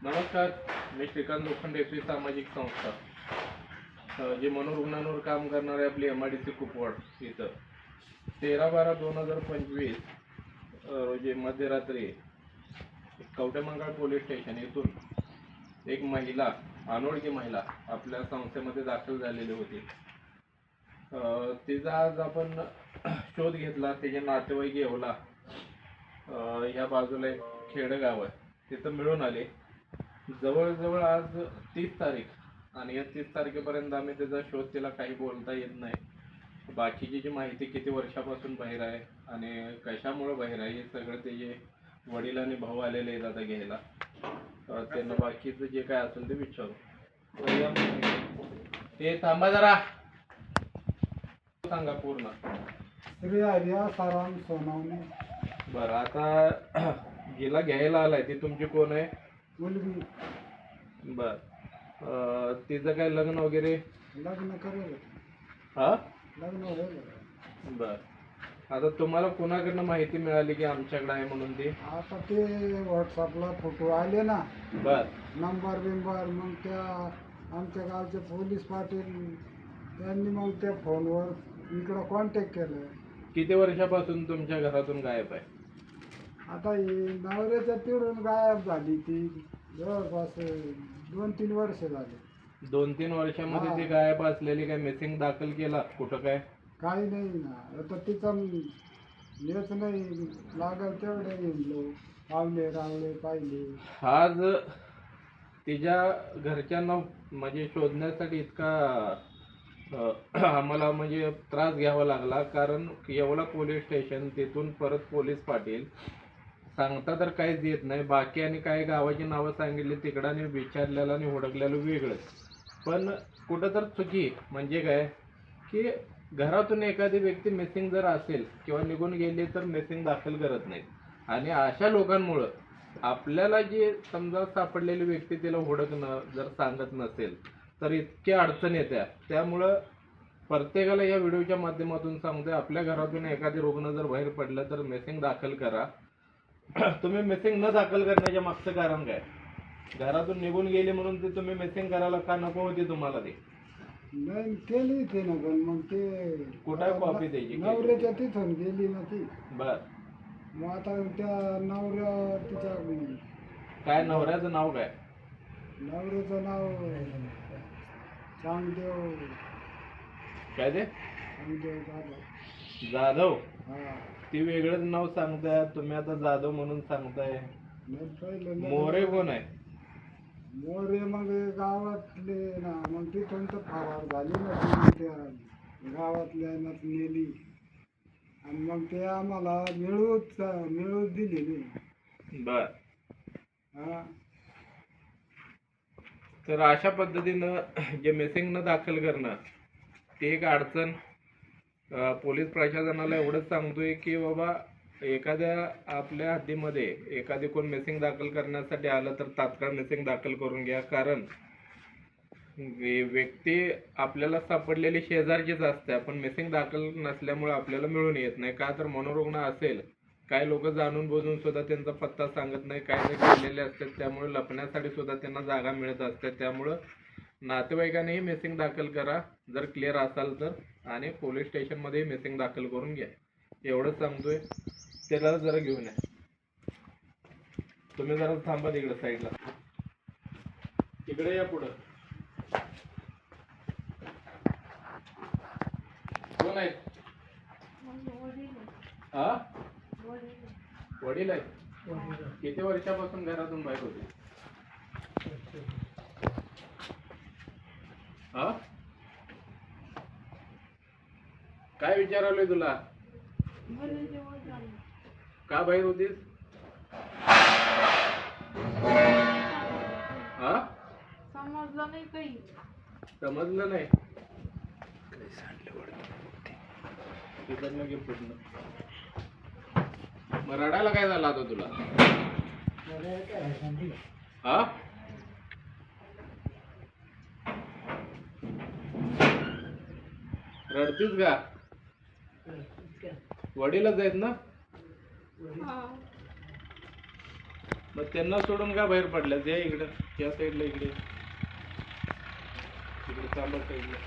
नमस्कार, मी श्रीकांत लोखंडे, श्री सामाजिक संस्था जे मनोरुग्णांवर काम करणारे आपली MIDC कुपवाड इथं 13/12/2025 रोजी मध्यरात्री कवठेमहांकाळ पोलीस स्टेशन येथून एक महिला, अनोळखी महिला आपल्या संस्थेमध्ये दाखल झालेली होती. तिचा आज आपण शोध घेतला. तिचे नातेवाईक येवला ह्या बाजूला एक खेडगाव आहे, तिथं मिळून आले. जवळजवळ आज 30 तारीख आणि या 30 तारखेपर्यंत आम्ही त्याचा शोध, तिला काही बोलता येत नाही. बाकीची जी माहिती किती वर्षापासून बाहेर आहे आणि कशामुळे बाहेर आहे हे सगळं त्याचे वडील आणि भाऊ आलेले आहेत आता घ्यायला. त्यांना बाकीचं जे काय असेल ते विचारू. ते थांबा जरा, सांगा पूर्ण. श्री आर्या साराम सोनावणे. बरं, आता जिला घ्यायला आलाय ती तुमची कोण आहे? मुलगी. बर, तिचं काय लग्न वगैरे? लग्न करेल. हा, लग्न होईल. बर. आता तुम्हाला कोणाकडनं माहिती मिळाली की आमच्याकडे आहे म्हणून? ते आता ते व्हॉट्सअपला फोटो आले ना, बर, नंबर बिंबर, मग त्या आमच्या गावचे पोलीस पाटील त्यांनी मग त्या फोनवर इकडं कॉन्टॅक्ट केलं. किती वर्षापासून तुमच्या घरातून गायब आहे? आता ही नवऱ्याच्या तिडून गायब झाली. ती जवळपास 2-3 वर्ष झाली. 2-3 वर्षामध्ये ती गायब असलेली काय मिसिंग दाखल केला कुठं काय? काही नाही ना. आता तिचा हेच नाही, लागल तेवढे येलो पावले रावले पाहिले. आज तिच्या घरच्यांना म्हणजे शोधण्यासाठी इतका आम्हाला म्हणजे त्रास घ्यावा लागला, कारण येवला पोलीस स्टेशन, तिथून परत पोलीस पाटील सांगता तर काहीच येत नाही. बाकी आणि काही गावाची नावं सांगितली तिकडं आणि विचारलेलं आणि हुडकलेलं वेगळंच. पण कुठं तर चुकी म्हणजे काय की घरातून एखादी व्यक्ती मिसिंग जर असेल किंवा निघून गेली तर मिसिंग दाखल करत नाहीत. आणि अशा लोकांमुळं आपल्याला जी समजा सापडलेली व्यक्ती तिला हुडकणं जर सांगत नसेल तर इतक्या अडचण येत्या. त्यामुळं प्रत्येकाला या व्हिडिओच्या माध्यमातून सांगतोय, आपल्या घरातून एखादी रुग्ण जर बाहेर पडलं तर मिसिंग दाखल करा. तुम्ही मिसिंग न दाखल करण्याच्या मागचं कारण काय? घरातून निघून गेली म्हणून ते तुम्ही मिसिंग करायला का नको होती तुम्हाला? ते नाही केली ते ना, पण मग ते कुठं कॉपी द्यायची? नवऱ्याच्या तिथून गेली ना ती. बर, मग आता त्या नवऱ्या तिच्या काय नवऱ्याचं नाव काय? नवऱ्याचं नाव चांगदेव. काय ते? चांगदेव जाधव. जाधव? हा. ती वेगळंच नाव सांगताय तुम्ही, आता जाधव म्हणून सांगताय. नाही, पहिलं मोरे कोण आहे? मोरे मग गावातले ना, मग तिथून तर फरार झाली ना ती, त्या गावातल्या नेली आणि मग ते आम्हाला मिळूच दिली नाही. बर. हा. तर अशा पद्धतीनं जे मिसिंग न दाखल करणं ते एक अडचण. पोलीस प्रशासनाला एवढंच सांगतोय की बाबा, एखाद्या आपल्या हद्दीमध्ये एखादी कोण मिसिंग दाखल करण्यासाठी आलं तर तात्काळ मिसिंग दाखल करून घ्या. कारण व्यक्ती आपल्याला सापडलेली शेजारचीच असते, पण मिसिंग दाखल नसल्यामुळे आपल्याला मिळून येत नाही. का तर मनोरुग्ण असेल, काही लोक जाणून बुजून सुद्धा त्यांचा पत्ता सांगत नाही, काही केलेले असतात, त्यामुळे लपण्यासाठी सुद्धा त्यांना जागा मिळत असते. त्यामुळं नातेवाईकांनीही मिसिंग दाखल करा जर क्लिअर असाल तर, आणि पोलीस स्टेशनमध्ये मिसिंग दाखल करून घ्या. एवढंच सांगतोय. त्याला जरा घेऊन या. तुम्ही जरा थांबा तिकडे साईडला, तिकडे या पुढं. कोण आहेत? हा, वडील आहेत. किती वर्षापासून घरातून बाहेर होते? हा, काय विचारलोय तुला? का बाहेर होतीस? हा, समजलं नाही काही. समजलं नाही? तिकडनं घे पूर्ण. मग रडायला काय झालं आता तुला? हा, रडतीस का? वडीलच आहेत ना? हा. मग त्यांना सोडून का बाहेर पडल्या त्या इकडं त्या साईडला इकडे इकडे चालू साईडला